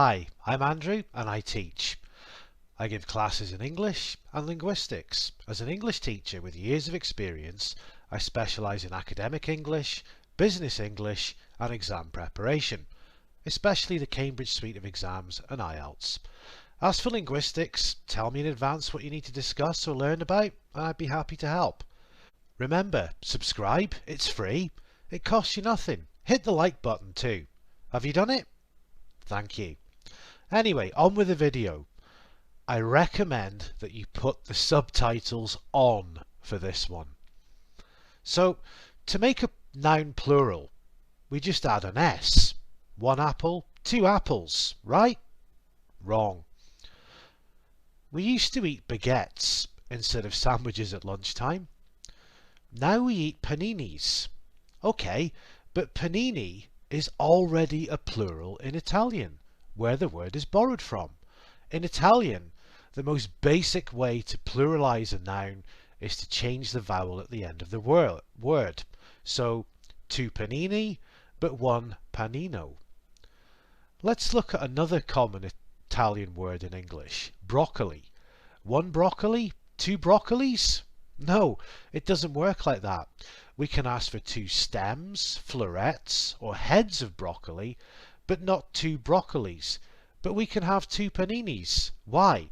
Hi, I'm Andrew and I teach. I give classes in English and linguistics. As an English teacher with years of experience, I specialise in academic English, business English and exam preparation, especially the Cambridge suite of exams and IELTS. As for linguistics, tell me in advance what you need to discuss or learn about and I'd be happy to help. Remember, subscribe, it's free, it costs you nothing. Hit the like button too. Have you done it? Thank you. Anyway, on with the video. I recommend that you put the subtitles on for this one. So, to make a noun plural, we just add an S. One apple, two apples, right? Wrong. We used to eat baguettes instead of sandwiches at lunchtime. Now we eat paninis. Okay, but panini is already a plural in Italian, where the word is borrowed from. In Italian, the most basic way to pluralize a noun is to change the vowel at the end of the word. So, two panini, but one panino. Let's look at another common Italian word in English, broccoli. One broccoli, two broccolis? No, it doesn't work like that. We can ask for two stems, florets, or heads of broccoli, but not two broccolis. But we can have two paninis. Why?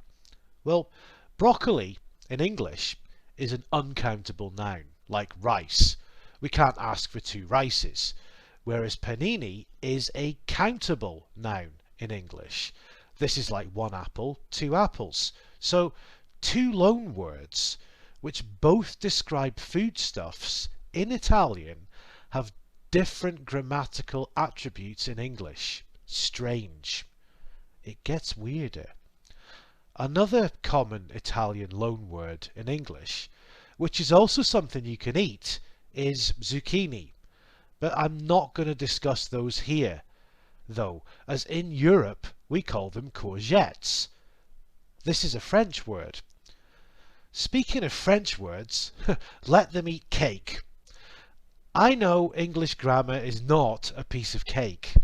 Well, broccoli in English is an uncountable noun, like rice. We can't ask for two rices, whereas panini is a countable noun in English. This is like one apple, two apples. So, two loan words, which both describe foodstuffs in Italian, have different grammatical attributes in English. Strange. It gets weirder. Another common Italian loan word in English, which is also something you can eat, is zucchini. But I'm not going to discuss those here, though, as in Europe we call them courgettes. This is a French word. Speaking of French words, let them eat cake. I know English grammar is not a piece of cake.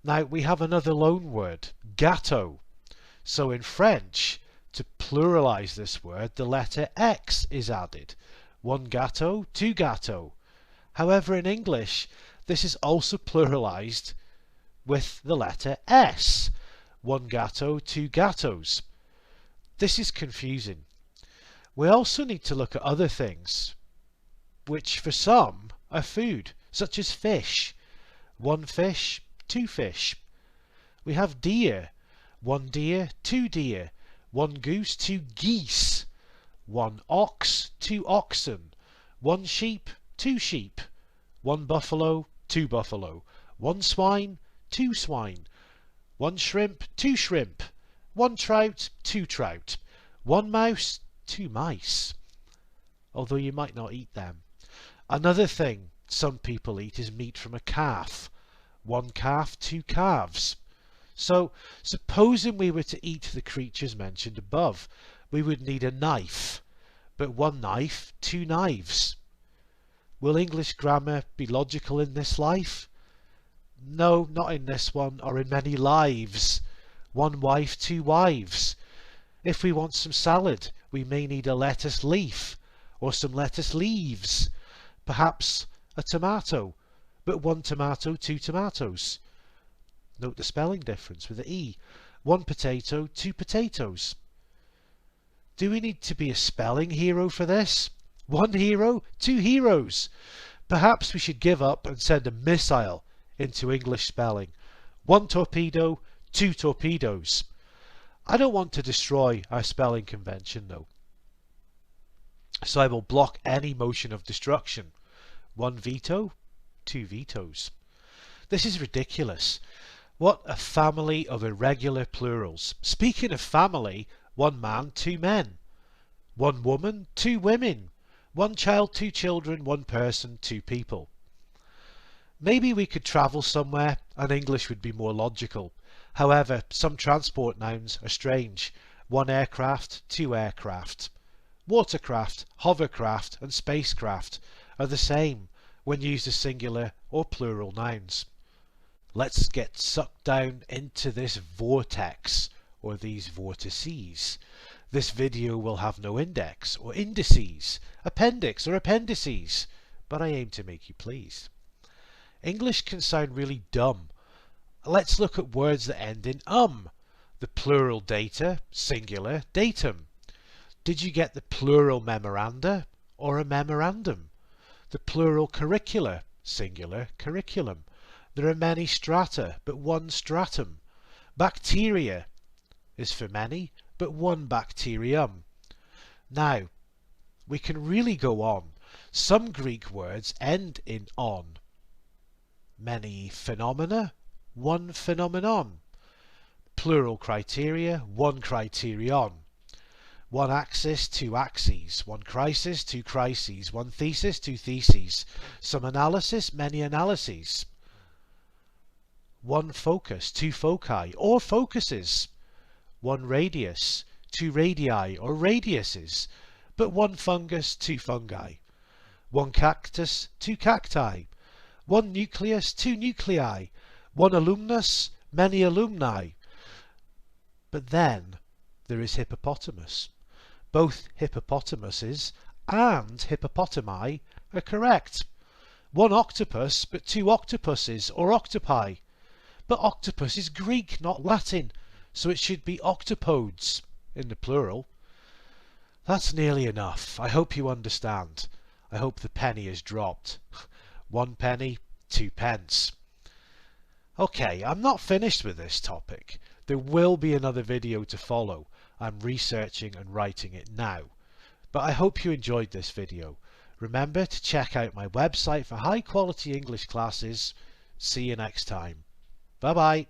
Now we have another loan word, gâteau. So in French, to pluralize this word, the letter X is added. One gâteau, two gâteaux. However, in English, this is also pluralized with the letter S. One gâteau, two gâteaux. This is confusing. We also need to look at other things, which for some are food, such as fish. One fish, two fish. We have deer. One deer, two deer. One goose, two geese. One ox, two oxen. One sheep, two sheep. One buffalo, two buffalo. One swine, two swine. One shrimp, two shrimp. One trout, two trout. One mouse, two mice. Although you might not eat them. Another thing some people eat is meat from a calf. One calf, two calves. So, supposing we were to eat the creatures mentioned above, we would need a knife. But one knife, two knives. Will English grammar be logical in this life? No, not in this one, or in many lives. One wife, two wives. If we want some salad, we may need a lettuce leaf, or some lettuce leaves. Perhaps a tomato, but one tomato, two tomatoes. Note the spelling difference with the E. One potato, two potatoes. Do we need to be a spelling hero for this? One hero, two heroes. Perhaps we should give up and send a missile into English spelling. One torpedo, two torpedoes. I don't want to destroy our spelling convention though. So I will block any motion of destruction. One veto, two vetoes. This is ridiculous. What a family of irregular plurals. Speaking of family, one man, two men. One woman, two women. One child, two children. One person, two people. Maybe we could travel somewhere and English would be more logical. However, some transport nouns are strange. One aircraft, two aircraft. Watercraft, hovercraft and spacecraft are the same when used as singular or plural nouns. Let's get sucked down into this vortex, or these vortices. This video will have no index or indices, appendix or appendices, but I aim to make you pleased. English can sound really dumb. Let's look at words that end in The plural data, singular, datum. Did you get the plural memoranda or a memorandum? The plural curricula, singular, curriculum. There are many strata, but one stratum. Bacteria is for many, but one bacterium. Now, we can really go on. Some Greek words end in on. Many phenomena, one phenomenon. Plural criteria, one criterion. One axis, two axes. One crisis, two crises. One thesis, two theses. Some analysis, many analyses. One focus, two foci, or focuses. One radius, two radii, or radiuses. But one fungus, two fungi. One cactus, two cacti. One nucleus, two nuclei. One alumnus, many alumni. But then there is hippopotamus. Both hippopotamuses and hippopotami are correct. One octopus, but two octopuses or octopi. But octopus is Greek, not Latin, so it should be octopodes in the plural. That's nearly enough. I hope you understand. I hope the penny is dropped. 1 penny, 2 pence. Okay, I'm not finished with this topic. There will be another video to follow. I'm researching and writing it now. But I hope you enjoyed this video. Remember to check out my website for high quality English classes. See you next time. Bye bye.